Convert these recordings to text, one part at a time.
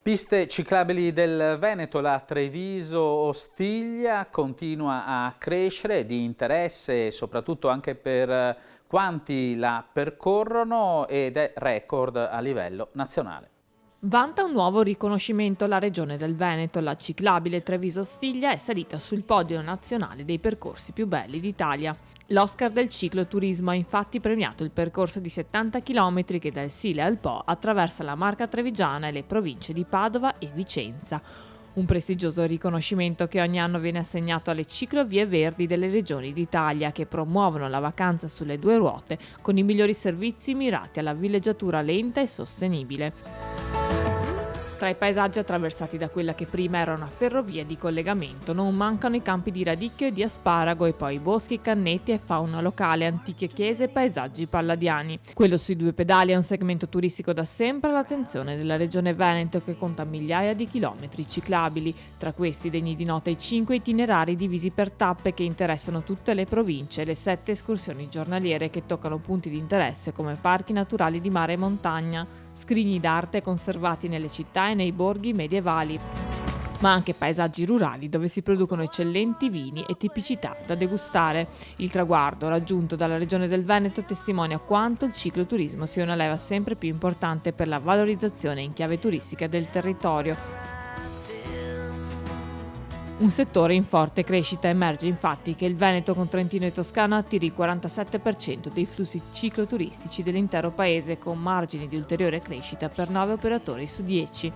Piste ciclabili del Veneto, la Treviso-Ostiglia continua a crescere di interesse, soprattutto anche per quanti la percorrono, ed è record a livello nazionale. Vanta un nuovo riconoscimento la regione del Veneto. La ciclabile Treviso-Ostiglia è salita sul podio nazionale dei percorsi più belli d'Italia. L'Oscar del cicloturismo ha infatti premiato il percorso di 70 km che dal Sile al Po attraversa la Marca Trevigiana e le province di Padova e Vicenza. Un prestigioso riconoscimento che ogni anno viene assegnato alle ciclovie verdi delle regioni d'Italia che promuovono la vacanza sulle due ruote con i migliori servizi mirati alla villeggiatura lenta e sostenibile. Tra i paesaggi attraversati da quella che prima era una ferrovia di collegamento non mancano i campi di radicchio e di asparago e poi boschi, canneti e fauna locale, antiche chiese e paesaggi palladiani. Quello sui due pedali è un segmento turistico da sempre all'attenzione della regione Veneto che conta migliaia di chilometri ciclabili. Tra questi degni di nota i 5 itinerari divisi per tappe che interessano tutte le province e le 7 escursioni giornaliere che toccano punti di interesse come parchi naturali di mare e montagna, scrigni d'arte conservati nelle città e nei borghi medievali, ma anche paesaggi rurali dove si producono eccellenti vini e tipicità da degustare. Il traguardo raggiunto dalla regione del Veneto testimonia quanto il cicloturismo sia una leva sempre più importante per la valorizzazione in chiave turistica del territorio. Un settore in forte crescita. Emerge infatti che il Veneto con Trentino e Toscana attiri il 47% dei flussi cicloturistici dell'intero paese, con margini di ulteriore crescita per 9 operatori su 10.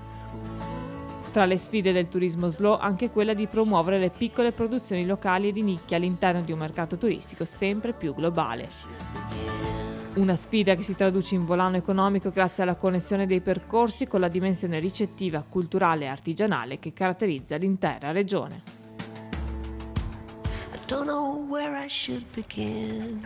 Tra le sfide del turismo slow anche quella di promuovere le piccole produzioni locali e di nicchia all'interno di un mercato turistico sempre più globale. Una sfida che si traduce in volano economico grazie alla connessione dei percorsi con la dimensione ricettiva, culturale e artigianale che caratterizza l'intera regione. I don't know where I should begin.